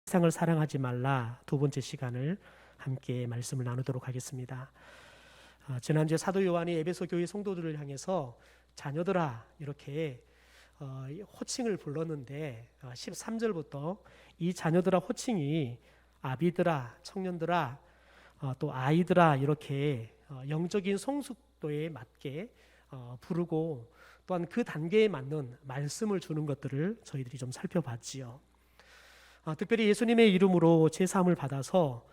세상을 사랑하지 말라 두 번째 시간을 함께 말씀을 나누도록 하겠습니다. 지난주에 사도 요한이 에베소 교회 성도들을 향해서 자녀들아 이렇게 호칭을 불렀는데 13절부터 이 자녀들아 호칭이 아비들아, 청년들아, 또 아이들아 이렇게 영적인 성숙도에 맞게 부르고 또한 그 단계에 맞는 말씀을 주는 것들을 저희들이 좀 살펴봤지요. 특별히 예수님의 이름으로 제사함을 받아서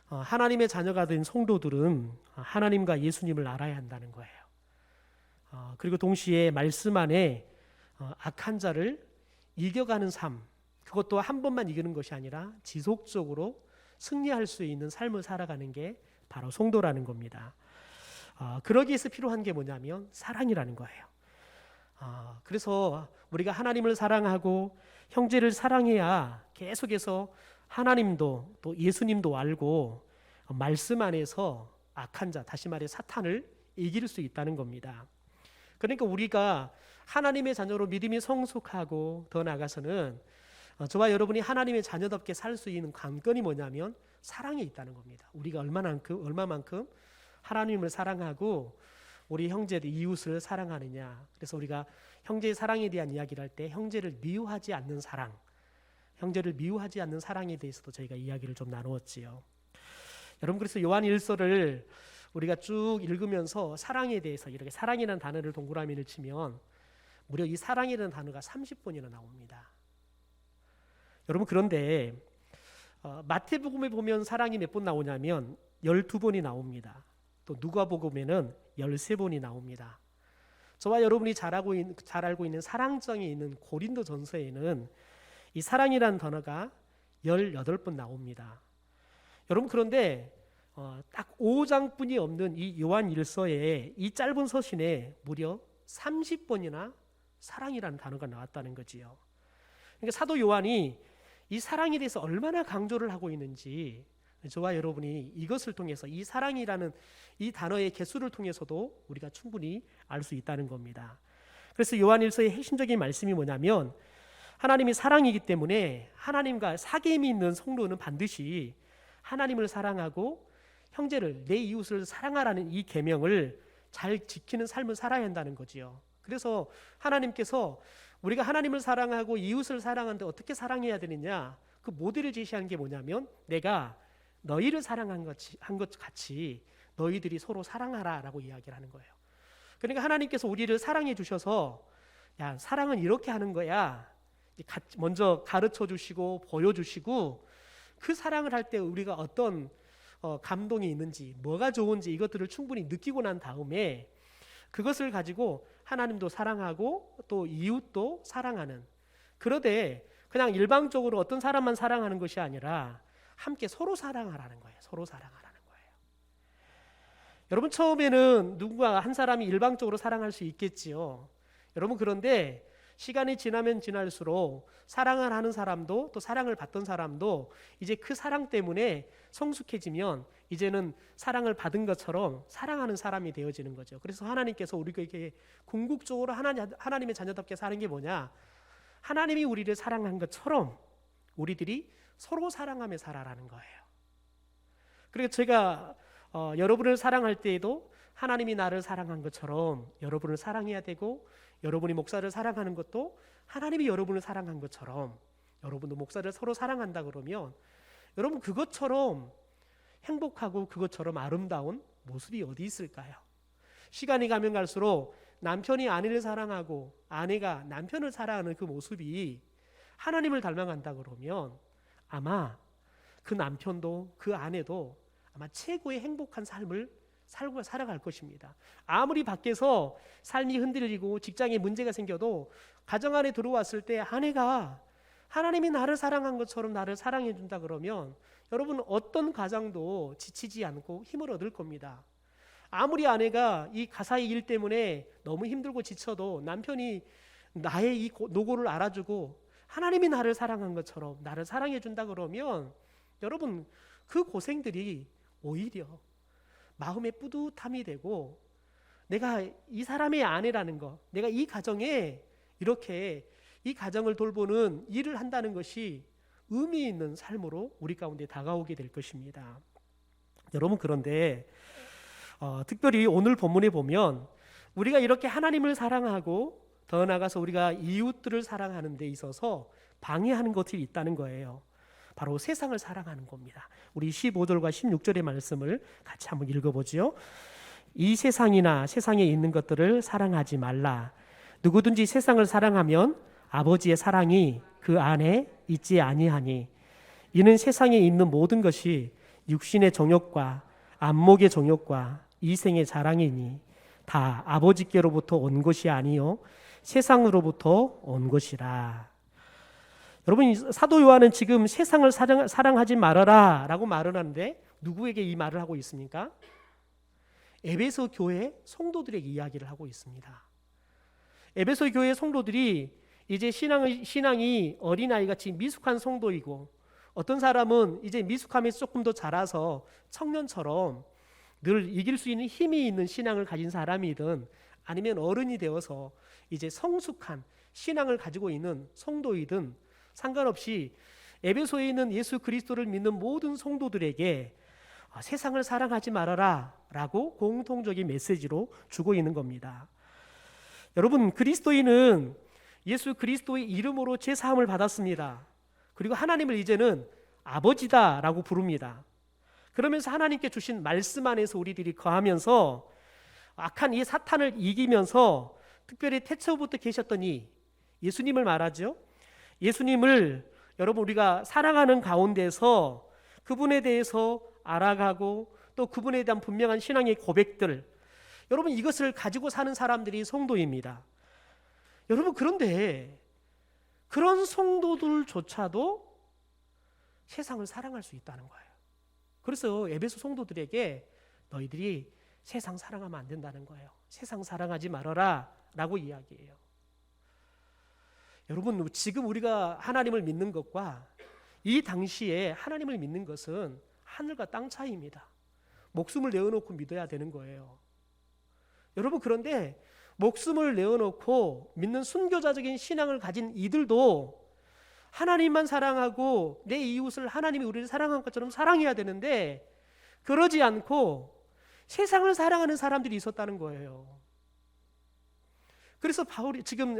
하나님의 자녀가 된 성도들은 하나님과 예수님을 알아야 한다는 거예요. 그리고 동시에 말씀 안에 악한 자를 이겨가는 삶, 그것도 한 번만 이기는 것이 아니라 지속적으로 승리할 수 있는 삶을 살아가는 게 바로 성도라는 겁니다. 그러기 위해서 필요한 게 뭐냐면 사랑이라는 거예요. 그래서 우리가 하나님을 사랑하고 형제를 사랑해야 계속해서 하나님도 또 예수님도 알고 말씀 안에서 악한 자, 다시 말해 사탄을 이길 수 있다는 겁니다. 그러니까 우리가 하나님의 자녀로 믿음이 성숙하고 더 나아가서는 저와 여러분이 하나님의 자녀답게 살 수 있는 관건이 뭐냐면 사랑에 있다는 겁니다. 우리가 얼마만큼 하나님을 사랑하고 우리 형제들 이웃을 사랑하느냐. 그래서 우리가 형제의 사랑에 대한 이야기를 할 때 형제를 미워하지 않는 사랑, 형제를 미워하지 않는 사랑에 대해서도 저희가 이야기를 좀 나누었지요. 여러분, 그래서 요한 1서를 우리가 쭉 읽으면서 사랑에 대해서 이렇게 사랑이라는 단어를 동그라미를 치면 무려 이 사랑이라는 단어가 30번이나 나옵니다. 여러분, 그런데 마태복음에 보면 사랑이 몇 번 나오냐면 12번이 나옵니다. 또 누가복음에는 13번이 나옵니다. 저와 여러분이 잘 알고 있는 사랑장에 있는 고린도전서에는 이 사랑이라는 단어가 18번 나옵니다. 여러분, 그런데 딱 5장뿐이 없는 이 요한 1서에 이 짧은 서신에 무려 30번이나 사랑이라는 단어가 나왔다는 거지요. 그러니까 사도 요한이 이 사랑에 대해서 얼마나 강조를 하고 있는지 저와 여러분이 이것을 통해서 이 사랑이라는 이 단어의 개수를 통해서도 우리가 충분히 알 수 있다는 겁니다. 그래서 요한 1서의 핵심적인 말씀이 뭐냐면 하나님이 사랑이기 때문에 하나님과 사귐이 있는 성도는 반드시 하나님을 사랑하고 형제를 내 이웃을 사랑하라는 이 계명을 잘 지키는 삶을 살아야 한다는 거지요. 그래서 하나님께서 우리가 하나님을 사랑하고 이웃을 사랑하는데 어떻게 사랑해야 되느냐, 그 모델을 제시하는 게 뭐냐면 내가 너희를 사랑한 것 같이 너희들이 서로 사랑하라라고 이야기를 하는 거예요. 그러니까 하나님께서 우리를 사랑해 주셔서 야, 사랑은 이렇게 하는 거야 먼저 가르쳐 주시고 보여주시고 그 사랑을 할 때 우리가 어떤 감동이 있는지 뭐가 좋은지 이것들을 충분히 느끼고 난 다음에 그것을 가지고 하나님도 사랑하고 또 이웃도 사랑하는, 그러되 그냥 일방적으로 어떤 사람만 사랑하는 것이 아니라 함께 서로 사랑하라는 거예요. 서로 사랑하라는 거예요. 여러분, 처음에는 누군가 한 사람이 일방적으로 사랑할 수 있겠지요. 여러분, 그런데 시간이 지나면 지날수록 사랑을 하는 사람도 또 사랑을 받던 사람도 이제 그 사랑 때문에 성숙해지면 이제는 사랑을 받은 것처럼 사랑하는 사람이 되어지는 거죠. 그래서 하나님께서 우리에게 궁극적으로 하나님의 자녀답게 사는 게 뭐냐? 하나님이 우리를 사랑한 것처럼 우리들이 서로 사랑하며 살아라는 거예요. 그리고 제가 여러분을 사랑할 때에도 하나님이 나를 사랑한 것처럼 여러분을 사랑해야 되고, 여러분이 목사를 사랑하는 것도 하나님이 여러분을 사랑한 것처럼 여러분도 목사를 서로 사랑한다 그러면 여러분, 그것처럼 행복하고 그것처럼 아름다운 모습이 어디 있을까요? 시간이 가면 갈수록 남편이 아내를 사랑하고 아내가 남편을 사랑하는 그 모습이 하나님을 닮아간다 그러면 아마 그 남편도 그 아내도 아마 최고의 행복한 삶을 살아갈 것입니다. 아무리 밖에서 삶이 흔들리고 직장에 문제가 생겨도 가정 안에 들어왔을 때 아내가 하나님이 나를 사랑한 것처럼 나를 사랑해 준다 그러면 여러분, 어떤 가정도 지치지 않고 힘을 얻을 겁니다. 아무리 아내가 이 가사의 일 때문에 너무 힘들고 지쳐도 남편이 나의 이 노고를 알아주고 하나님이 나를 사랑한 것처럼 나를 사랑해 준다 그러면 여러분, 그 고생들이 오히려 마음의 뿌듯함이 되고 내가 이 사람의 아내라는 것, 내가 이 가정에 이렇게 이 가정을 돌보는 일을 한다는 것이 의미 있는 삶으로 우리 가운데 다가오게 될 것입니다. 여러분, 그런데 특별히 오늘 본문에 보면 우리가 이렇게 하나님을 사랑하고 더 나아가서 우리가 이웃들을 사랑하는 데 있어서 방해하는 것들이 있다는 거예요. 바로 세상을 사랑하는 겁니다. 우리 15절과 16절의 말씀을 같이 한번 읽어보죠. 이 세상이나 세상에 있는 것들을 사랑하지 말라. 누구든지 세상을 사랑하면 아버지의 사랑이 그 안에 있지 아니하니 이는 세상에 있는 모든 것이 육신의 정욕과 안목의 정욕과 이생의 자랑이니 다 아버지께로부터 온 것이 아니요 세상으로부터 온 것이라. 여러분, 사도 요한은 지금 세상을 사랑하지 말아라 라고 말을 하는데 누구에게 이 말을 하고 있습니까? 에베소 교회 성도들에게 이야기를 하고 있습니다. 에베소 교회 성도들이 이제 신앙이 어린아이같이 미숙한 성도이고, 어떤 사람은 이제 미숙함에 조금 더 자라서 청년처럼 늘 이길 수 있는 힘이 있는 신앙을 가진 사람이든, 아니면 어른이 되어서 이제 성숙한 신앙을 가지고 있는 성도이든 상관없이 에베소에 있는 예수 그리스도를 믿는 모든 성도들에게 세상을 사랑하지 말아라 라고 공통적인 메시지로 주고 있는 겁니다. 여러분, 그리스도인은 예수 그리스도의 이름으로 죄사함을 받았습니다. 그리고 하나님을 이제는 아버지다 라고 부릅니다. 그러면서 하나님께 주신 말씀 안에서 우리들이 거하면서 악한 이 사탄을 이기면서, 특별히 태초부터 계셨던 이 예수님을 말하죠. 예수님을 여러분, 우리가 사랑하는 가운데서 그분에 대해서 알아가고 또 그분에 대한 분명한 신앙의 고백들, 여러분, 이것을 가지고 사는 사람들이 성도입니다. 여러분, 그런데 그런 성도들조차도 세상을 사랑할 수 있다는 거예요. 그래서 에베소 성도들에게 너희들이 세상 사랑하면 안 된다는 거예요. 세상 사랑하지 말아라 라고 이야기해요. 여러분, 지금 우리가 하나님을 믿는 것과 이 당시에 하나님을 믿는 것은 하늘과 땅 차이입니다. 목숨을 내어놓고 믿어야 되는 거예요. 여러분, 그런데 목숨을 내어놓고 믿는 순교자적인 신앙을 가진 이들도 하나님만 사랑하고 내 이웃을 하나님이 우리를 사랑한 것처럼 사랑해야 되는데, 그러지 않고 세상을 사랑하는 사람들이 있었다는 거예요. 그래서 지금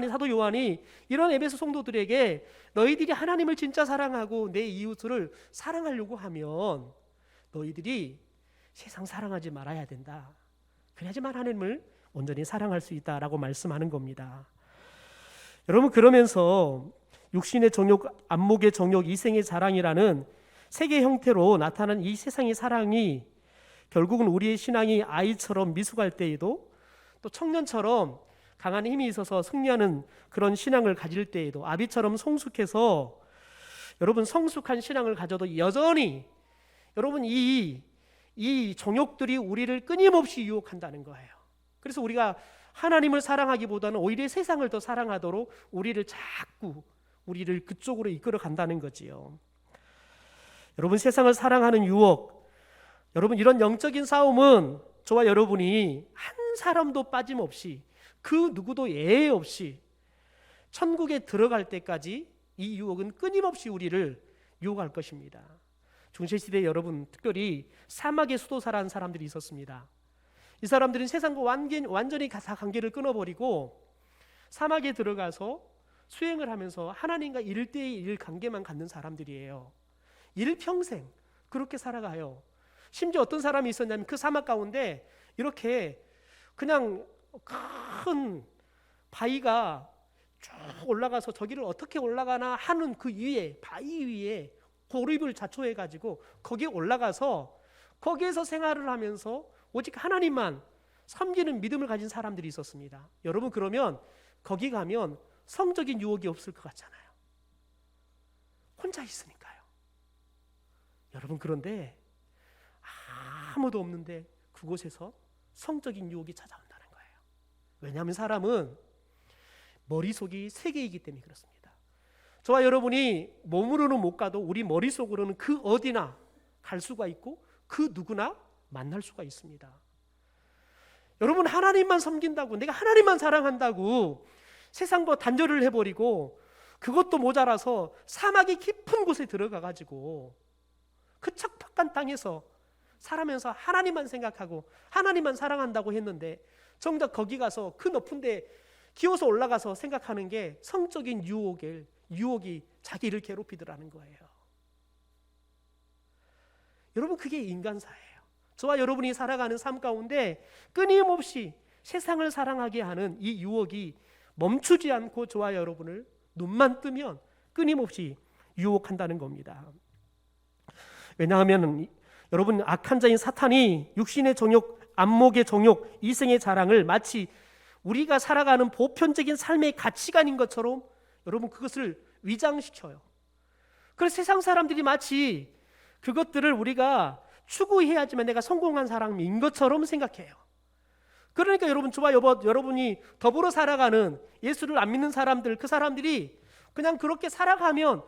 사도 요한이 이런 에베소 성도들에게 너희들이 하나님을 진짜 사랑하고 내 이웃을 사랑하려고 하면 너희들이 세상 사랑하지 말아야 된다. 그래야지만 하나님을 온전히 사랑할 수 있다라고 말씀하는 겁니다. 여러분, 그러면서 육신의 정욕, 안목의 정욕, 이생의 자랑이라는 세계 형태로 나타난 이 세상의 사랑이 결국은 우리의 신앙이 아이처럼 미숙할 때에도, 또 청년처럼 강한 힘이 있어서 승리하는 그런 신앙을 가질 때에도, 아비처럼 성숙해서 여러분 성숙한 신앙을 가져도 여전히 여러분 이 정욕들이 우리를 끊임없이 유혹한다는 거예요. 그래서 우리가 하나님을 사랑하기보다는 오히려 세상을 더 사랑하도록 우리를 그쪽으로 이끌어 간다는 거지요. 여러분, 세상을 사랑하는 유혹, 여러분, 이런 영적인 싸움은 저와 여러분이 한 사람도 빠짐없이, 그 누구도 예외 없이 천국에 들어갈 때까지 이 유혹은 끊임없이 우리를 유혹할 것입니다. 중세시대에 여러분, 특별히 사막의 수도사라는 사람들이 있었습니다. 이 사람들은 세상과 완전히 다 관계를 끊어버리고 사막에 들어가서 수행을 하면서 하나님과 1:1 관계만 갖는 사람들이에요. 일평생 그렇게 살아가요. 심지어 어떤 사람이 있었냐면 그 사막 가운데 이렇게 그냥 큰 바위가 쭉 올라가서 저기를 어떻게 올라가나 하는 그 위에, 바위 위에 고립을 자초해가지고 거기에 올라가서 거기에서 생활을 하면서 오직 하나님만 섬기는 믿음을 가진 사람들이 있었습니다. 여러분, 그러면 거기 가면 성적인 유혹이 없을 것 같잖아요. 혼자 있으니까요. 여러분, 그런데 아무도 없는데 그곳에서 성적인 유혹이 찾아온다는 거예요. 왜냐하면 사람은 머릿속이 세계이기 때문에 그렇습니다. 저와 여러분이 몸으로는 못 가도 우리 머릿속으로는 그 어디나 갈 수가 있고 그 누구나 만날 수가 있습니다. 여러분, 하나님만 섬긴다고, 내가 하나님만 사랑한다고 세상과 단절을 해버리고 그것도 모자라서 사막의 깊은 곳에 들어가 가지고 그 척박한 땅에서 살아면서 하나님만 생각하고 하나님만 사랑한다고 했는데 정작 거기 가서 그 높은 데 기어서 올라가서 생각하는 게 성적인 유혹이 자기를 괴롭히더라는 거예요. 여러분, 그게 인간사예요. 저와 여러분이 살아가는 삶 가운데 끊임없이 세상을 사랑하게 하는 이 유혹이 멈추지 않고 저와 여러분을 눈만 뜨면 끊임없이 유혹한다는 겁니다. 왜냐하면 여러분, 악한 자인 사탄이 육신의 정욕, 안목의 정욕, 이생의 자랑을 마치 우리가 살아가는 보편적인 삶의 가치관인 것처럼 여러분 그것을 위장시켜요. 그래서 세상 사람들이 마치 그것들을 우리가 추구해야지만 내가 성공한 사람인 것처럼 생각해요. 그러니까 여러분, 저와 여러분이 더불어 살아가는 예수를 안 믿는 사람들, 그 사람들이 그냥 그렇게 살아가면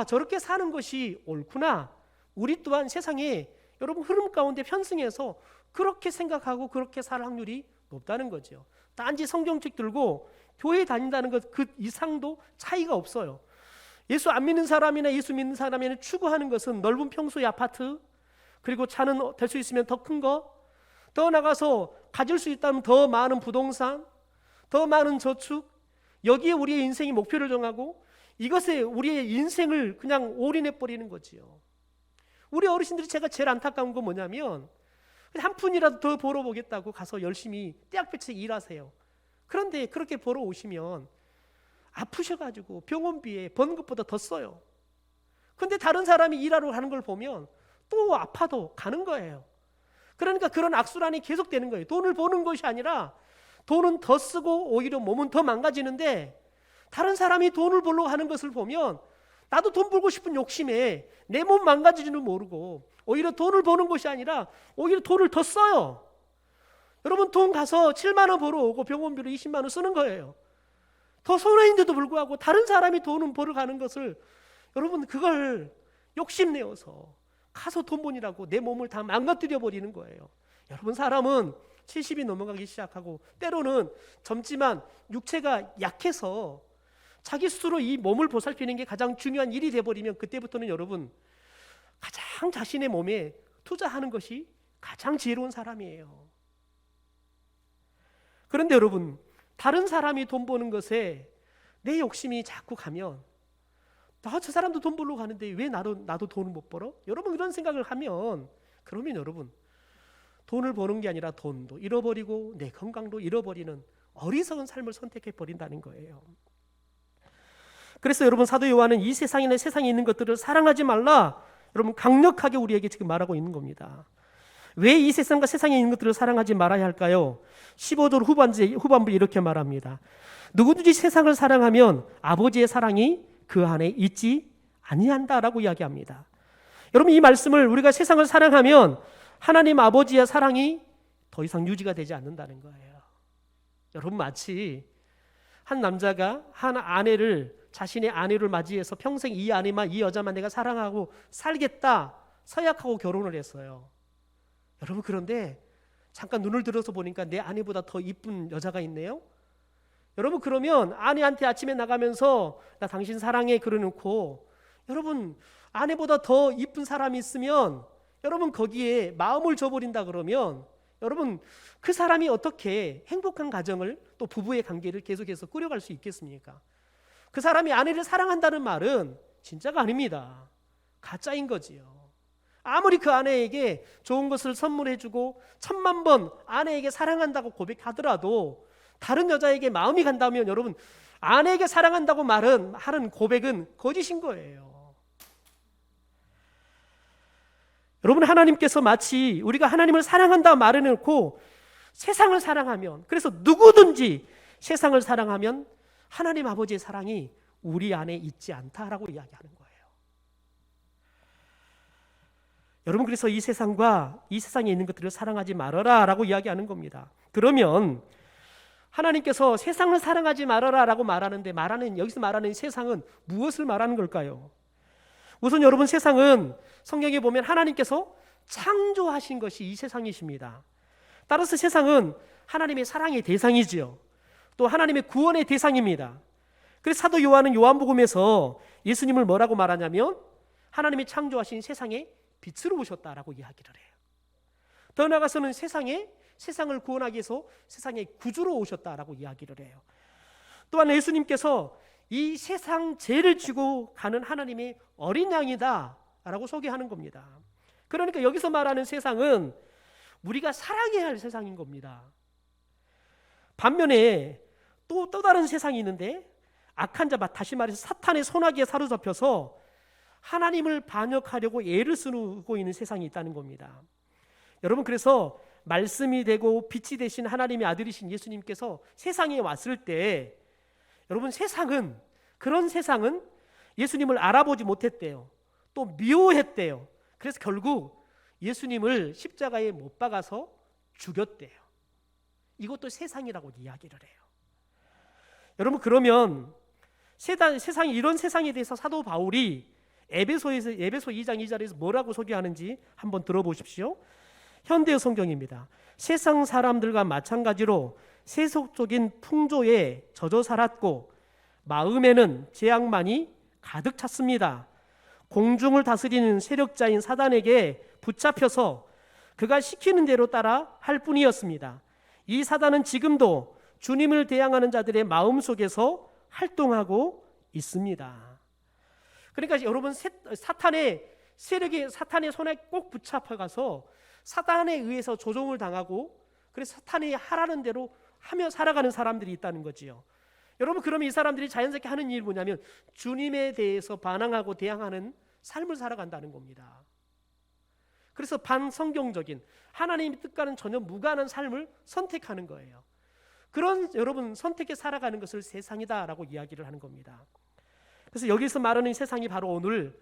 저렇게 사는 것이 옳구나. 우리 또한 세상에 여러분 흐름 가운데 편승해서 그렇게 생각하고 그렇게 살 확률이 높다는 거죠. 단지 성경책 들고 교회 다닌다는 것 그 이상도 차이가 없어요. 예수 안 믿는 사람이나 예수 믿는 사람이나 추구하는 것은 넓은 평수의 아파트, 그리고 차는 될 수 있으면 더 큰 거, 더 나가서 가질 수 있다면 더 많은 부동산, 더 많은 저축, 여기에 우리의 인생의 목표를 정하고 이것에 우리의 인생을 그냥 올인해 버리는 거지요. 우리 어르신들이 제가 제일 안타까운 건 뭐냐면 한 푼이라도 더 벌어보겠다고 가서 열심히 떼약볕에 일하세요. 그런데 그렇게 벌어오시면 아프셔가지고 병원비에 번 것보다 더 써요. 근데 다른 사람이 일하러 가는 걸 보면 또 아파도 가는 거예요. 그러니까 그런 악순환이 계속되는 거예요. 돈을 버는 것이 아니라 돈은 더 쓰고 오히려 몸은 더 망가지는데, 다른 사람이 돈을 벌러 하는 것을 보면 나도 돈 벌고 싶은 욕심에 내 몸 망가지지는 모르고 오히려 돈을 버는 것이 아니라 오히려 돈을 더 써요. 여러분, 돈 가서 7만 원 벌어오고 병원비로 20만 원 쓰는 거예요. 더 손해인데도 불구하고 다른 사람이 돈을 벌어 가는 것을 여러분 그걸 욕심내어서 가서 돈 버니라고 내 몸을 다 망가뜨려 버리는 거예요. 여러분, 사람은 70이 넘어가기 시작하고 때로는 젊지만 육체가 약해서 자기 스스로 이 몸을 보살피는 게 가장 중요한 일이 돼버리면 그때부터는 여러분 가장 자신의 몸에 투자하는 것이 가장 지혜로운 사람이에요. 그런데 여러분, 다른 사람이 돈 버는 것에 내 욕심이 자꾸 가면 저 사람도 돈 벌러 가는데 왜 나도 돈을 못 벌어? 여러분, 이런 생각을 하면 그러면 여러분 돈을 버는 게 아니라 돈도 잃어버리고 내 건강도 잃어버리는 어리석은 삶을 선택해 버린다는 거예요. 그래서 여러분, 사도 요한은 이 세상이나 세상에 있는 것들을 사랑하지 말라, 여러분 강력하게 우리에게 지금 말하고 있는 겁니다. 왜 이 세상과 세상에 있는 것들을 사랑하지 말아야 할까요? 15절 후반부에 이렇게 말합니다. 누구든지 세상을 사랑하면 아버지의 사랑이 그 안에 있지 아니한다라고 이야기합니다. 여러분, 이 말씀을 우리가 세상을 사랑하면 하나님 아버지의 사랑이 더 이상 유지가 되지 않는다는 거예요. 여러분, 마치 한 남자가 자신의 아내를 맞이해서 평생 이 여자만 내가 사랑하고 살겠다 서약하고 결혼을 했어요. 여러분, 그런데 잠깐 눈을 들어서 보니까 내 아내보다 더 이쁜 여자가 있네요. 여러분, 그러면 아내한테 아침에 나가면서 나 당신 사랑해 그러놓고 여러분 아내보다 더 이쁜 사람이 있으면 여러분 거기에 마음을 줘버린다 그러면 여러분 그 사람이 어떻게 행복한 가정을 또 부부의 관계를 계속해서 꾸려갈 수 있겠습니까? 그 사람이 아내를 사랑한다는 말은 진짜가 아닙니다. 가짜인 거지요. 아무리 그 아내에게 좋은 것을 선물해주고 1000만 번 아내에게 사랑한다고 고백하더라도 다른 여자에게 마음이 간다면 여러분 아내에게 사랑한다고 하는 고백은 거짓인 거예요. 여러분, 하나님께서 마치 우리가 하나님을 사랑한다 말해놓고 세상을 사랑하면, 그래서 누구든지 세상을 사랑하면 하나님 아버지의 사랑이 우리 안에 있지 않다라고 이야기하는 거예요. 여러분, 그래서 이 세상과 이 세상에 있는 것들을 사랑하지 말아라 라고 이야기하는 겁니다. 그러면 하나님께서 세상을 사랑하지 말아라 라고 여기서 말하는 세상은 무엇을 말하는 걸까요? 우선 여러분, 세상은 성경에 보면 하나님께서 창조하신 것이 이 세상이십니다. 따라서 세상은 하나님의 사랑의 대상이지요. 또 하나님의 구원의 대상입니다. 그래서 사도 요한은 요한복음에서 예수님을 뭐라고 말하냐면 하나님이 창조하신 세상에 빛으로 오셨다라고 이야기를 해요. 더 나아가서는 세상을 구원하기 위해서 세상에 구주로 오셨다라고 이야기를 해요. 또한 예수님께서 이 세상 죄를 지고 가는 하나님의 어린 양이다 라고 소개하는 겁니다. 그러니까 여기서 말하는 세상은 우리가 사랑해야 할 세상인 겁니다. 반면에 또 다른 세상이 있는데 악한 자, 다시 말해서 사탄의 손아귀에 사로잡혀서 하나님을 반역하려고 애를 쓰고 있는 세상이 있다는 겁니다. 여러분, 그래서 말씀이 되고 빛이 되신 하나님의 아들이신 예수님께서 세상에 왔을 때 여러분, 그런 세상은 예수님을 알아보지 못했대요. 또 미워했대요. 그래서 결국 예수님을 십자가에 못 박아서 죽였대요. 이것도 세상이라고 이야기를 해요. 여러분, 그러면 세상이 이런 세상에 대해서 사도 바울이 에베소 2장 2절에서 뭐라고 소개하는지 한번 들어보십시오. 현대어 성경입니다. 세상 사람들과 마찬가지로 세속적인 풍조에 젖어 살았고 마음에는 죄악만이 가득 찼습니다. 공중을 다스리는 세력자인 사단에게 붙잡혀서 그가 시키는 대로 따라 할 뿐이었습니다. 이 사단은 지금도 주님을 대항하는 자들의 마음속에서 활동하고 있습니다. 그러니까 여러분, 사탄의 세력이 사탄의 손에 꼭 붙잡혀가서 사탄에 의해서 조종을 당하고 그래서 사탄이 하라는 대로 하며 살아가는 사람들이 있다는 거지요. 여러분, 그러면 이 사람들이 자연스럽게 하는 일이 뭐냐면 주님에 대해서 반항하고 대항하는 삶을 살아간다는 겁니다. 그래서 반성경적인 하나님의 뜻과는 전혀 무관한 삶을 선택하는 거예요. 그런 여러분 선택해 살아가는 것을 세상이다라고 이야기를 하는 겁니다. 그래서 여기서 말하는 세상이 바로 오늘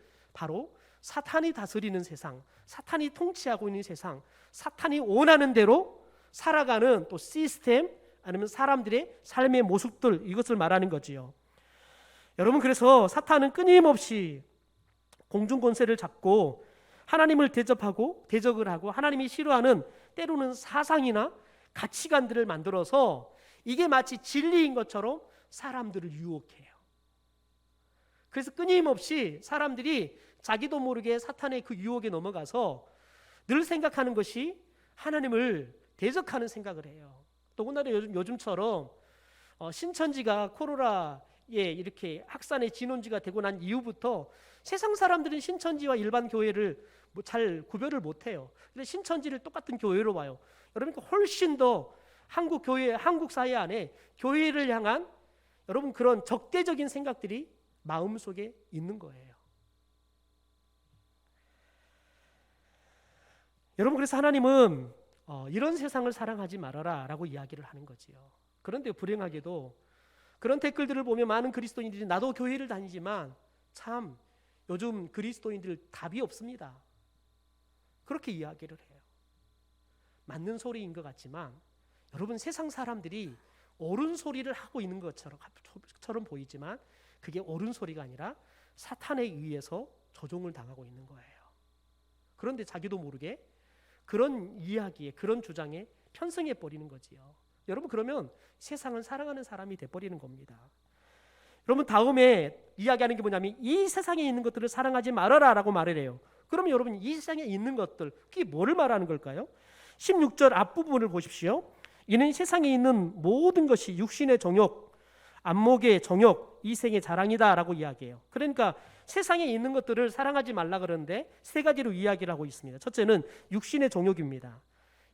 사탄이 다스리는 세상, 사탄이 통치하고 있는 세상, 사탄이 원하는 대로 살아가는 또 시스템 아니면 사람들의 삶의 모습들, 이것을 말하는 거지요. 여러분, 그래서 사탄은 끊임없이 공중 권세를 잡고 하나님을 대적을 하고 하나님이 싫어하는 때로는 사상이나 가치관들을 만들어서 이게 마치 진리인 것처럼 사람들을 유혹해요. 그래서 끊임없이 사람들이 자기도 모르게 사탄의 그 유혹에 넘어가서 늘 생각하는 것이 하나님을 대적하는 생각을 해요. 더군다나 요즘처럼 신천지가 코로나에 이렇게 확산의 진원지가 되고 난 이후부터 세상 사람들은 신천지와 일반 교회를 잘 구별을 못해요. 근데 신천지를 똑같은 교회로 봐요. 여러분, 훨씬 더 한국 사회 안에 교회를 향한 여러분 그런 적대적인 생각들이 마음속에 있는 거예요. 여러분, 그래서 하나님은 이런 세상을 사랑하지 말아라 라고 이야기를 하는 거지요. 그런데 불행하게도 그런 댓글들을 보면 많은 그리스도인들이 나도 교회를 다니지만 참 요즘 그리스도인들 답이 없습니다. 그렇게 이야기를 해요. 맞는 소리인 것 같지만 여러분, 세상 사람들이 옳은 소리를 하고 있는 것처럼 보이지만 그게 옳은 소리가 아니라 사탄에 의해서 조종을 당하고 있는 거예요. 그런데 자기도 모르게 그런 이야기에, 그런 주장에 편승해 버리는 거지요. 여러분, 그러면 세상을 사랑하는 사람이 돼버리는 겁니다. 여러분, 다음에 이야기하는 게 뭐냐면 이 세상에 있는 것들을 사랑하지 말아라 라고 말을 해요. 그러면 여러분, 이 세상에 있는 것들, 그게 뭐를 말하는 걸까요? 16절 앞부분을 보십시오. 이는 세상에 있는 모든 것이 육신의 정욕, 안목의 정욕, 이생의 자랑이다 라고 이야기해요. 그러니까 세상에 있는 것들을 사랑하지 말라 그러는데 세 가지로 이야기를 하고 있습니다. 첫째는 육신의 정욕입니다.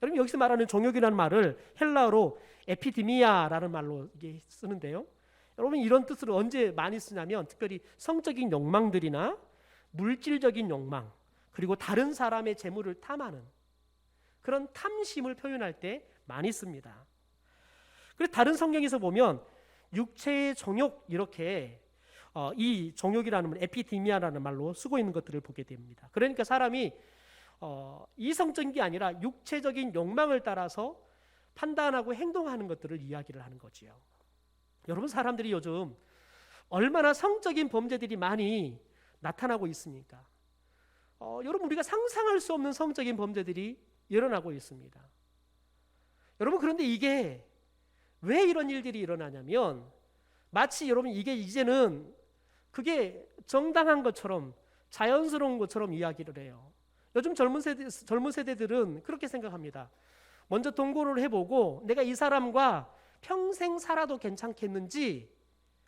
여러분, 여기서 말하는 정욕이라는 말을 헬라어로 에피디미아라는 말로 이게 쓰는데요. 여러분, 이런 뜻으로 언제 많이 쓰냐면 특별히 성적인 욕망들이나 물질적인 욕망, 그리고 다른 사람의 재물을 탐하는 그런 탐심을 표현할 때 많이 씁니다. 그래서 다른 성경에서 보면 육체의 정욕, 이렇게 이 정욕이라는 말, 에피디미아라는 말로 쓰고 있는 것들을 보게 됩니다. 그러니까 사람이 이성적인 게 아니라 육체적인 욕망을 따라서 판단하고 행동하는 것들을 이야기를 하는 거지요. 여러분, 사람들이 요즘 얼마나 성적인 범죄들이 많이 나타나고 있습니까? 여러분, 우리가 상상할 수 없는 성적인 범죄들이 일어나고 있습니다. 여러분, 그런데 이게 왜 이런 일들이 일어나냐면 마치 여러분 이게 이제는 그게 정당한 것처럼 자연스러운 것처럼 이야기를 해요. 요즘 젊은 세대들은 그렇게 생각합니다. 먼저 동거를 해보고 내가 이 사람과 평생 살아도 괜찮겠는지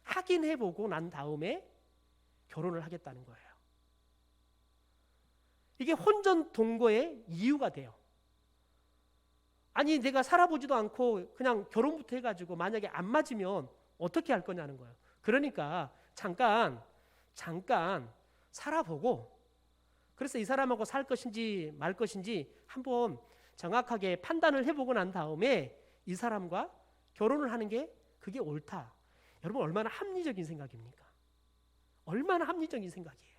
확인해보고 난 다음에 결혼을 하겠다는 거예요. 이게 혼전 동거의 이유가 돼요. 아니 내가 살아보지도 않고 그냥 결혼부터 해가지고 만약에 안 맞으면 어떻게 할 거냐는 거예요. 그러니까 잠깐 살아보고, 그래서 이 사람하고 살 것인지 말 것인지 한번 정확하게 판단을 해보고 난 다음에 이 사람과 결혼을 하는 게 그게 옳다. 여러분 얼마나 합리적인 생각입니까? 얼마나 합리적인 생각이에요.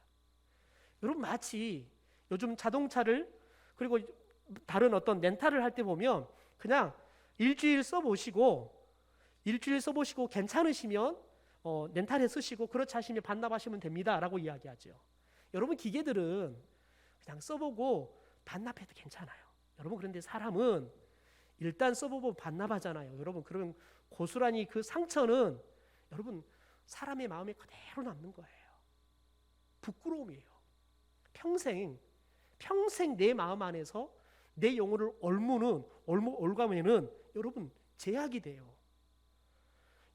여러분 마치 요즘 자동차를 그리고 다른 어떤 렌탈을 할 때 보면 그냥 일주일 써보시고 괜찮으시면 렌탈해 쓰시고 그렇지 않으시면 반납하시면 됩니다 라고 이야기하죠. 여러분 기계들은 그냥 써보고 반납해도 괜찮아요. 여러분 그런데 사람은 일단 써보고 반납하잖아요. 여러분 그러면 고스란히 그 상처는 여러분 사람의 마음에 그대로 남는 거예요. 부끄러움이에요. 평생 내 마음 안에서 내 영혼을 올가면은 여러분 제약이 돼요.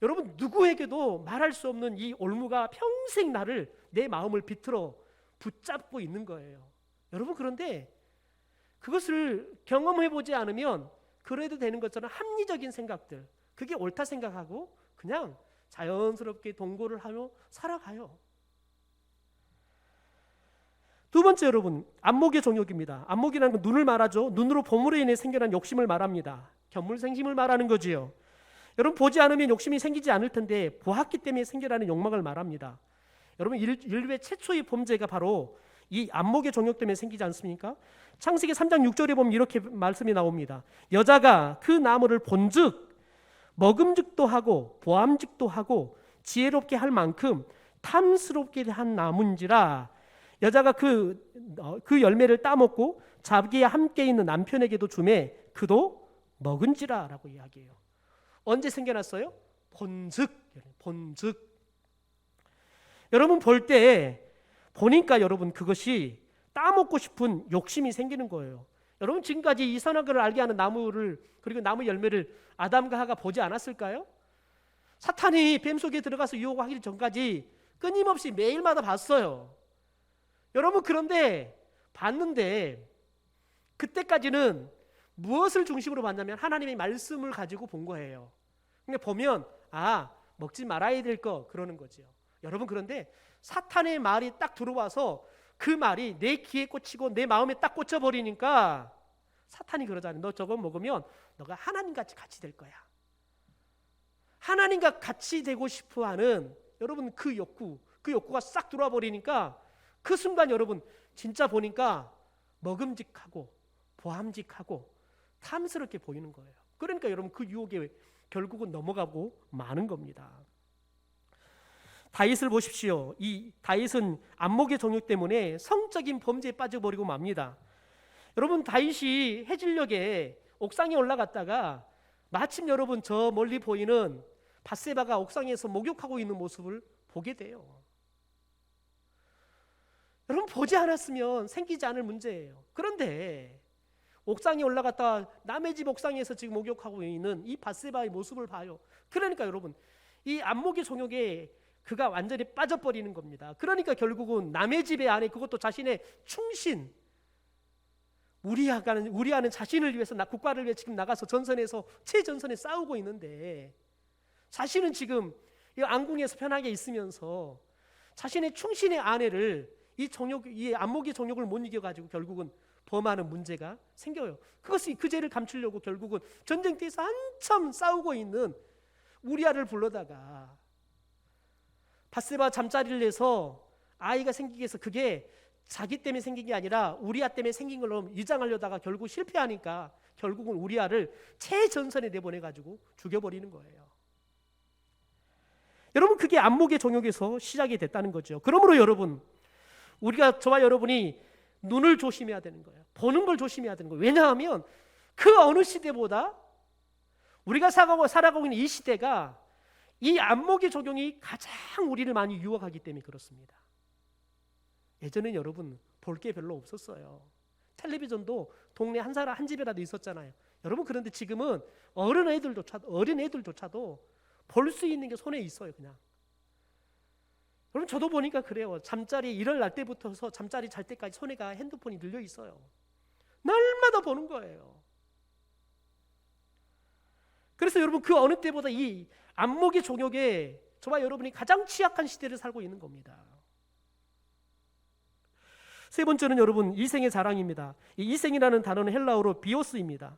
여러분 누구에게도 말할 수 없는 이 올무가 평생 내 마음을 비틀어 붙잡고 있는 거예요. 여러분 그런데 그것을 경험해보지 않으면 그래도 되는 것처럼 합리적인 생각들, 그게 옳다 생각하고 그냥 자연스럽게 동거를 하며 살아가요. 두 번째 여러분, 안목의 정욕입니다. 안목이라는 건 눈을 말하죠. 눈으로 봄으로 인해 생겨난 욕심을 말합니다. 견물생심을 말하는 거지요. 여러분 보지 않으면 욕심이 생기지 않을 텐데 보았기 때문에 생겨나는 욕망을 말합니다. 여러분 인류의 최초의 범죄가 바로 이 안목의 정욕 때문에 생기지 않습니까? 창세기 3장 6절에 보면 이렇게 말씀이 나옵니다. 여자가 그 나무를 본즉 먹음직도 하고 보암직도 하고 지혜롭게 할 만큼 탐스럽게 한 나무인지라. 여자가 그 열매를 따먹고 자기와 함께 있는 남편에게도 주매 그도 먹은지라 라고 이야기해요. 언제 생겨났어요? 본즉. 여러분 볼 때 보니까 여러분 그것이 따먹고 싶은 욕심이 생기는 거예요. 여러분 지금까지 이 선악을 알게 하는 나무를 그리고 나무 열매를 아담과 하가 보지 않았을까요? 사탄이 뱀 속에 들어가서 유혹하기 전까지 끊임없이 매일마다 봤어요. 여러분 그런데 봤는데 그때까지는 무엇을 중심으로 봤냐면 하나님의 말씀을 가지고 본 거예요. 근데 보면 먹지 말아야 될 거 그러는 거죠. 여러분 그런데 사탄의 말이 딱 들어와서 그 말이 내 귀에 꽂히고 내 마음에 딱 꽂혀버리니까 사탄이 그러잖아요. 너 저거 먹으면 너가 하나님같이 같이 될 거야. 하나님과 같이 되고 싶어하는 여러분 그 욕구가 싹 들어와 버리니까 그 순간 여러분 진짜 보니까 먹음직하고 보암직하고 탐스럽게 보이는 거예요. 그러니까 여러분 그 유혹에 결국은 넘어가고 마는 겁니다. 다윗을 보십시오. 이 다윗은 안목의 정욕 때문에 성적인 범죄에 빠져버리고 맙니다. 여러분 다윗이 해질녘에 옥상에 올라갔다가 마침 여러분 저 멀리 보이는 밧세바가 옥상에서 목욕하고 있는 모습을 보게 돼요. 여러분 보지 않았으면 생기지 않을 문제예요. 그런데 옥상에 올라갔다 남의 집 옥상에서 지금 목욕하고 있는 이 밧세바의 모습을 봐요. 그러니까 여러분 이 안목의 정욕에 그가 완전히 빠져버리는 겁니다. 그러니까 결국은 남의 집의 아내, 그것도 자신의 충신, 우리아는 자신을 위해서 국가를 위해 지금 나가서 전선에서 최전선에 싸우고 있는데 자신은 지금 이 안궁에서 편하게 있으면서 자신의 충신의 아내를 이 안목의 정욕을 못 이겨가지고 결국은 범하는 문제가 생겨요. 그것이 그 죄를 감추려고 결국은 전쟁터에서 한참 싸우고 있는 우리아를 불러다가 밧세바 잠자리를 내서 아이가 생기게 해서 그게 자기 때문에 생긴 게 아니라 우리아 때문에 생긴 걸로 위장하려다가 결국 실패하니까 결국은 우리아를 최전선에 내보내가지고 죽여버리는 거예요. 여러분 그게 안목의 정욕에서 시작이 됐다는 거죠. 그러므로 여러분 저와 여러분이 눈을 조심해야 되는 거예요. 보는 걸 조심해야 되는 거예요. 왜냐하면 그 어느 시대보다 우리가 살아가고 있는 이 시대가 이 안목의 적용이 가장 우리를 많이 유혹하기 때문에 그렇습니다. 예전엔 여러분 볼 게 별로 없었어요. 텔레비전도 동네 한 집에라도 있었잖아요. 여러분 그런데 지금은 어린 애들조차도 볼 수 있는 게 손에 있어요. 그냥. 여러분 저도 보니까 그래요. 잠자리 일어날 때부터서 잠자리 잘 때까지 손에가 핸드폰이 늘려 있어요. 날마다 보는 거예요. 그래서 여러분 그 어느 때보다 이 안목의 종욕에 저와 여러분이 가장 취약한 시대를 살고 있는 겁니다. 세 번째는 여러분 이생의 자랑입니다. 이 이생이라는 단어는 헬라어로 비오스입니다.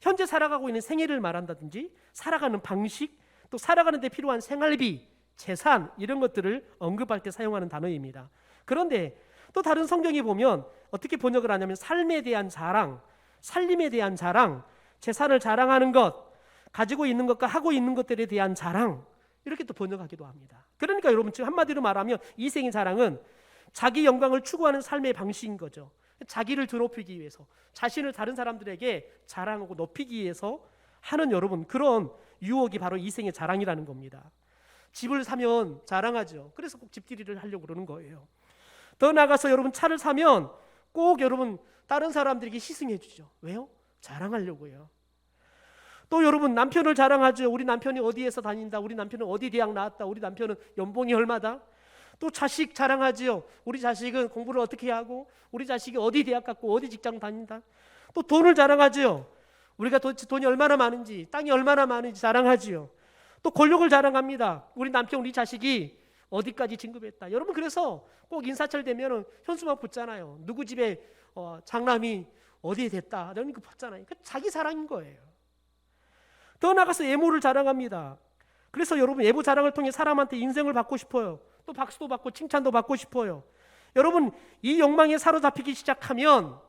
현재 살아가고 있는 생애를 말한다든지 살아가는 방식, 또 살아가는 데 필요한 생활비, 재산 이런 것들을 언급할 때 사용하는 단어입니다. 그런데 또 다른 성경에 보면 어떻게 번역을 하냐면 삶에 대한 자랑, 살림에 대한 자랑, 재산을 자랑하는 것, 가지고 있는 것과 하고 있는 것들에 대한 자랑 이렇게 또 번역하기도 합니다. 그러니까 여러분 지금 한마디로 말하면 이생의 자랑은 자기 영광을 추구하는 삶의 방식인 거죠. 자기를 드높이기 위해서, 자신을 다른 사람들에게 자랑하고 높이기 위해서 하는 여러분 그런 유혹이 바로 이생의 자랑이라는 겁니다. 집을 사면 자랑하죠. 그래서 꼭 집들이를 하려고 그러는 거예요. 더 나아가서 여러분 차를 사면 꼭 여러분 다른 사람들에게 시승해 주죠. 왜요? 자랑하려고요. 또 여러분 남편을 자랑하죠. 우리 남편이 어디에서 다닌다. 우리 남편은 어디 대학 나왔다. 우리 남편은 연봉이 얼마다. 또 자식 자랑하지요. 우리 자식은 공부를 어떻게 하고 우리 자식이 어디 대학 갔고 어디 직장 다닌다. 또 돈을 자랑하지요. 우리가 도대체 돈이 얼마나 많은지 땅이 얼마나 많은지 자랑하지요. 또 권력을 자랑합니다. 우리 남편 우리 자식이 어디까지 진급했다. 여러분 그래서 꼭 인사철 되면 현수막 붙잖아요. 누구 집에 장남이 어디에 됐다. 이런 거 붙잖아요. 자기 자랑인 거예요. 더 나가서 애모를 자랑합니다. 그래서 여러분 애모 자랑을 통해 사람한테 인생을 받고 싶어요. 또 박수도 받고 칭찬도 받고 싶어요. 여러분 이 욕망에 사로잡히기 시작하면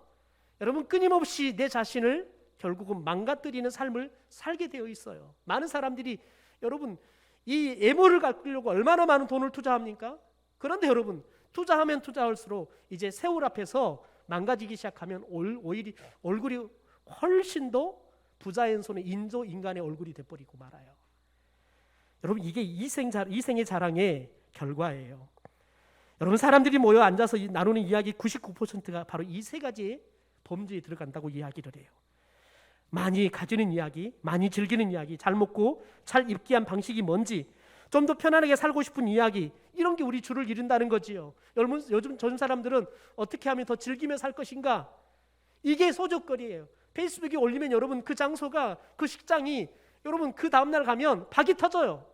여러분 끊임없이 내 자신을 결국은 망가뜨리는 삶을 살게 되어 있어요. 많은 사람들이 여러분 이 애모를 갖으려고 얼마나 많은 돈을 투자합니까? 그런데 여러분 투자하면 투자할수록 이제 세월 앞에서 망가지기 시작하면 오히려 얼굴이 훨씬 더 부자인 손에 인간의 얼굴이 돼버리고 말아요. 여러분 이게 이생의 자랑의 결과예요. 여러분 사람들이 모여 앉아서 나누는 이야기 99%가 바로 이 세 가지의 범주에 들어간다고 이야기를 해요. 많이 가지는 이야기, 많이 즐기는 이야기, 잘 먹고 잘 입기 한 방식이 뭔지, 좀 더 편안하게 살고 싶은 이야기, 이런 게 우리 주를 이룬다는 거지요. 여러분 요즘 사람들은 어떻게 하면 더 즐기며 살 것인가? 이게 소적거리예요. 페이스북에 올리면 여러분 그 장소가 그 식장이 여러분 그 다음날 가면 박이 터져요.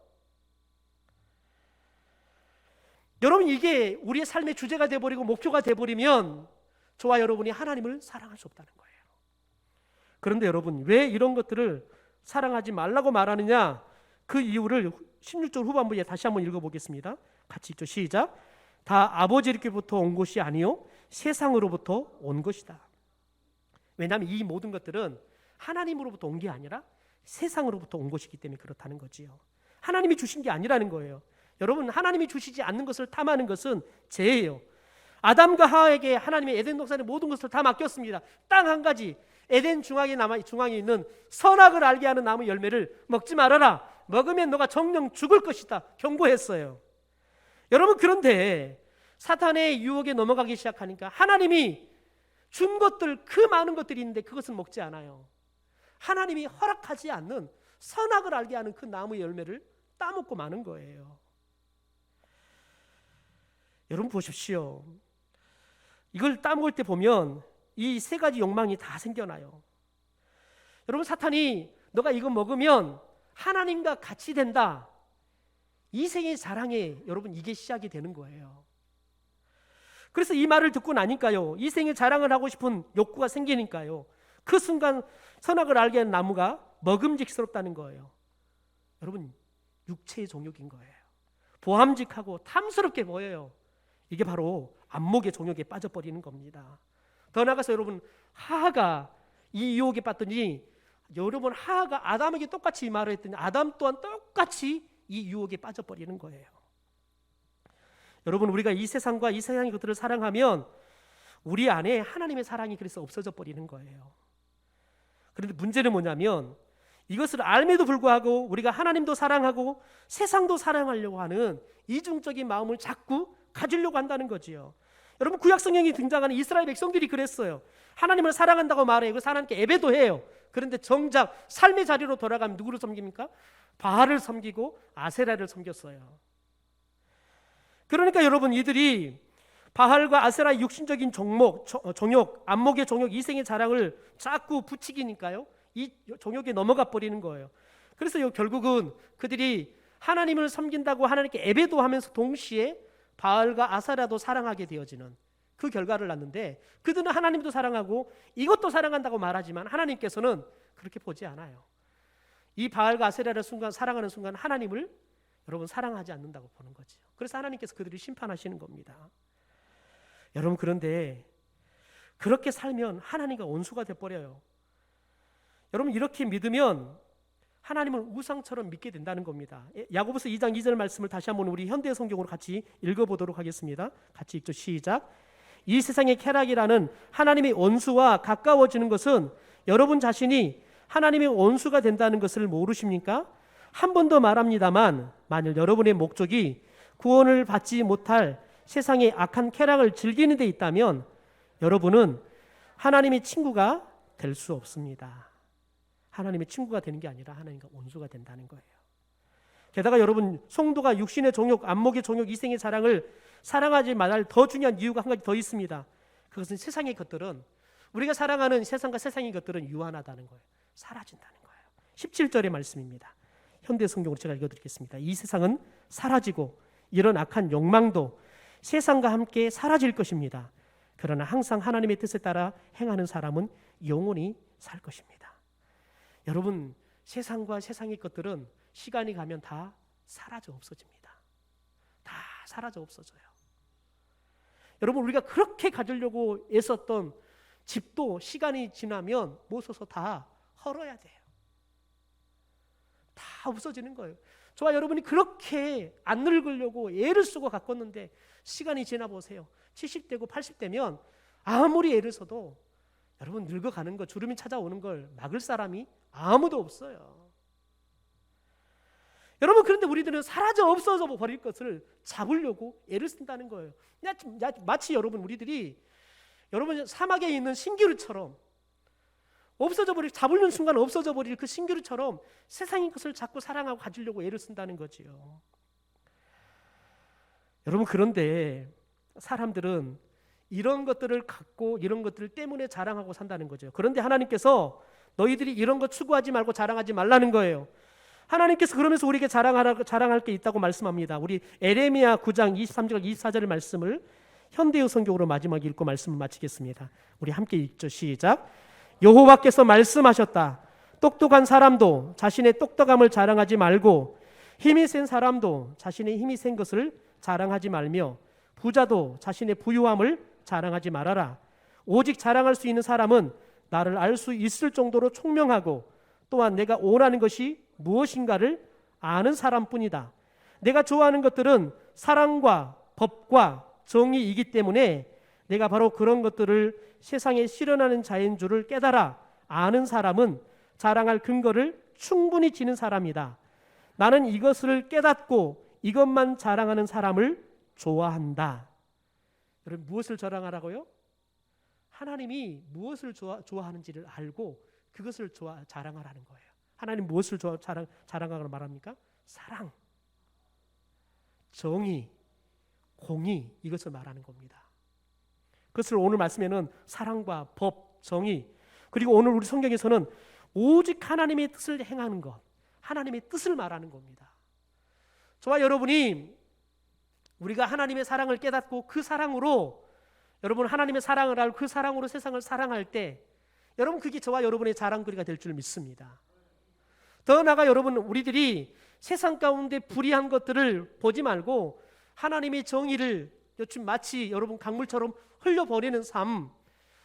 여러분 이게 우리의 삶의 주제가 돼버리고 목표가 돼버리면 저와 여러분이 하나님을 사랑할 수 없다는 거예요. 그런데 여러분 왜 이런 것들을 사랑하지 말라고 말하느냐? 그 이유를 16절 후반부에 다시 한번 읽어보겠습니다. 같이 읽죠. 시작. 다 아버지께로부터 온 것이 아니요 세상으로부터 온 것이다. 왜냐하면 이 모든 것들은 하나님으로부터 온 게 아니라 세상으로부터 온 것이기 때문에 그렇다는 거지요. 하나님이 주신 게 아니라는 거예요. 여러분 하나님이 주시지 않는 것을 탐하는 것은 죄예요. 아담과 하와에게 하나님의 에덴 동산의 모든 것을 다 맡겼습니다. 딱 한 가지, 에덴 중앙에 있는 선악을 알게 하는 나무 열매를 먹지 말아라. 먹으면 너가 정령 죽을 것이다. 경고했어요. 여러분 그런데 사탄의 유혹에 넘어가기 시작하니까 하나님이 준 것들 그 많은 것들이 있는데 그것은 먹지 않아요. 하나님이 허락하지 않는 선악을 알게 하는 그 나무 열매를 따먹고 마는 거예요. 여러분 보십시오. 이걸 따먹을 때 보면 이 세 가지 욕망이 다 생겨나요. 여러분 사탄이 너가 이거 먹으면 하나님과 같이 된다. 이생의 자랑에 여러분 이게 시작이 되는 거예요. 그래서 이 말을 듣고 나니까요. 이생의 자랑을 하고 싶은 욕구가 생기니까요. 그 순간 선악을 알게 하는 나무가 먹음직스럽다는 거예요. 여러분 육체의 종욕인 거예요. 보암직하고 탐스럽게 보여요. 이게 바로 안목의 종욕에 빠져버리는 겁니다. 더 나아가서 여러분 하하가 이 유혹에 빠졌더니 여러분 하하가 아담에게 똑같이 이 말을 했더니 아담 또한 똑같이 이 유혹에 빠져버리는 거예요. 여러분 우리가 이 세상과 이 세상의 것들을 사랑하면 우리 안에 하나님의 사랑이 그래서 없어져 버리는 거예요. 그런데 문제는 뭐냐면 이것을 알매도 불구하고 우리가 하나님도 사랑하고 세상도 사랑하려고 하는 이중적인 마음을 자꾸 가지려고 한다는 거지요. 여러분, 구약 성경에 등장하는 이스라엘 백성들이 그랬어요. 하나님을 사랑한다고 말해요. 그래서 하나님께 예배도 해요. 그런데 정작 삶의 자리로 돌아가면 누구를 섬깁니까? 바알을 섬기고 아세라를 섬겼어요. 그러니까 여러분, 이들이 바알과 아세라의 육신적인 종욕, 안목의 종욕, 이생의 자랑을 자꾸 부추기니까요, 이 종욕에 넘어가 버리는 거예요. 그래서 결국은 그들이 하나님을 섬긴다고 하나님께 예배도 하면서 동시에 바알과 아세라도 사랑하게 되어지는 그 결과를 낳는데, 그들은 하나님도 사랑하고 이것도 사랑한다고 말하지만 하나님께서는 그렇게 보지 않아요. 이 바알과 아세라를 사랑하는 순간 하나님을 여러분 사랑하지 않는다고 보는 거죠. 그래서 하나님께서 그들을 심판하시는 겁니다. 여러분, 그런데 그렇게 살면 하나님과 원수가 돼버려요. 여러분, 이렇게 믿으면 하나님을 우상처럼 믿게 된다는 겁니다. 야고보서 2장 2절 말씀을 다시 한번 우리 현대 성경으로 같이 읽어보도록 하겠습니다. 같이 읽죠. 시작. 이 세상의 쾌락이라는 하나님의 원수와 가까워지는 것은 여러분 자신이 하나님의 원수가 된다는 것을 모르십니까? 한 번 더 말합니다만, 만일 여러분의 목적이 구원을 받지 못할 세상의 악한 쾌락을 즐기는 데 있다면 여러분은 하나님의 친구가 될 수 없습니다. 하나님의 친구가 되는 게 아니라 하나님과 원수가 된다는 거예요. 게다가 여러분, 성도가 육신의 종욕, 안목의 종욕, 이생의 자랑을 사랑하지 말할 더 중요한 이유가 한 가지 더 있습니다. 그것은 세상의 것들은, 우리가 사랑하는 세상과 세상의 것들은 유한하다는 거예요. 사라진다는 거예요. 17절의 말씀입니다. 현대 성경으로 제가 읽어드리겠습니다. 이 세상은 사라지고 이런 악한 욕망도 세상과 함께 사라질 것입니다. 그러나 항상 하나님의 뜻에 따라 행하는 사람은 영원히 살 것입니다. 여러분, 세상과 세상의 것들은 시간이 가면 다 사라져 없어집니다. 다 사라져 없어져요. 여러분, 우리가 그렇게 가지려고 애썼던 집도 시간이 지나면 못 써서 다 헐어야 돼요. 다 없어지는 거예요. 저와 여러분이 그렇게 안 늙으려고 애를 쓰고 가꿨는데 시간이 지나 보세요. 70대고 80대면 아무리 애를 써도 여러분, 늙어가는 거, 주름이 찾아오는 걸 막을 사람이 아무도 없어요. 여러분, 그런데 우리들은 사라져 없어져 버릴 것을 잡으려고 애를 쓴다는 거예요. 마치 여러분, 우리들이 여러분 사막에 있는 신기루처럼 잡으려는 순간 없어져 버릴 그 신기루처럼 세상의 것을 자꾸 사랑하고 가지려고 애를 쓴다는 거지요. 여러분, 그런데 사람들은 이런 것들을 갖고 이런 것들 때문에 자랑하고 산다는 거죠. 그런데 하나님께서 너희들이 이런 것 추구하지 말고 자랑하지 말라는 거예요. 하나님께서 그러면서 우리에게 자랑할 게 있다고 말씀합니다. 우리 에레미야 9장 23절 24절의 말씀을 현대의 성경으로 마지막 읽고 말씀을 마치겠습니다. 우리 함께 읽죠. 시작. 여호와께서 말씀하셨다. 똑똑한 사람도 자신의 똑똑함을 자랑하지 말고 힘이 센 사람도 자신의 힘이 센 것을 자랑하지 말며 부자도 자신의 부유함을 자랑하지 말아라. 오직 자랑할 수 있는 사람은 나를 알 수 있을 정도로 총명하고 또한 내가 원하는 것이 무엇인가를 아는 사람뿐이다. 내가 좋아하는 것들은 사랑과 법과 정의이기 때문에 내가 바로 그런 것들을 세상에 실현하는 자인 줄을 깨달아 아는 사람은 자랑할 근거를 충분히 지닌 사람이다. 나는 이것을 깨닫고 이것만 자랑하는 사람을 좋아한다. 여러분, 무엇을 자랑하라고요? 하나님이 무엇을 좋아하는지를 알고 그것을 자랑하라는 거예요. 하나님 무엇을 자랑하라고 말합니까? 사랑, 정의, 공의, 이것을 말하는 겁니다. 그것을 오늘 말씀에는 사랑과 법, 정의, 그리고 오늘 우리 성경에서는 오직 하나님의 뜻을 행하는 것, 하나님의 뜻을 말하는 겁니다. 저와 여러분이 우리가 하나님의 사랑을 깨닫고 그 사랑으로 여러분 하나님의 사랑을 알고 그 사랑으로 세상을 사랑할 때 여러분, 그게 저와 여러분의 자랑거리가 될 줄 믿습니다. 더 나아가 여러분, 우리들이 세상 가운데 불의한 것들을 보지 말고 하나님의 정의를 마치 여러분 강물처럼 흘려버리는 삶,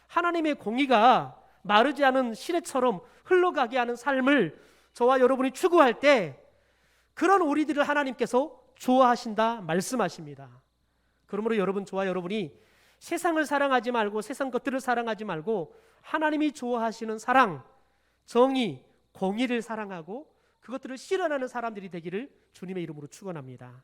하나님의 공의가 마르지 않은 시내처럼 흘러가게 하는 삶을 저와 여러분이 추구할 때 그런 우리들을 하나님께서 좋아하신다 말씀하십니다. 그러므로 여러분, 저와 여러분이 세상을 사랑하지 말고 세상 것들을 사랑하지 말고 하나님이 좋아하시는 사랑, 정의, 공의를 사랑하고 그것들을 실현하는 사람들이 되기를 주님의 이름으로 축원합니다.